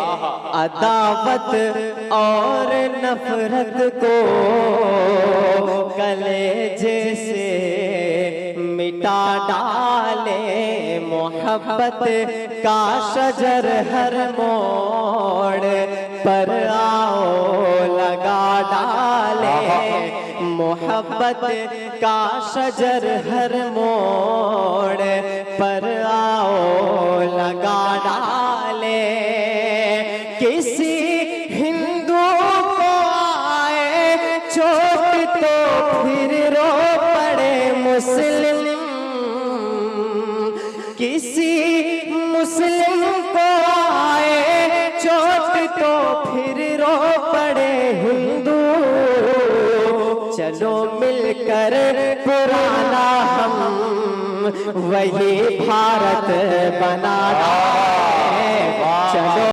अदावत और नफरत को कलेजे से मिटा डाले, मोहब्बत का शजर हर मोड़ पर आओ लगा डाले, मोहब्बत का शजर हर मोड़ पर आओ लगा डाले। किसी हिंदू को आए चोट तो फिर रो पड़े मुस्लिम, किसी मुस्लिम को आए चोट तो फिर रो पड़े हिंदू। चलो मिलकर पुराना हम वही भारत बना। चलो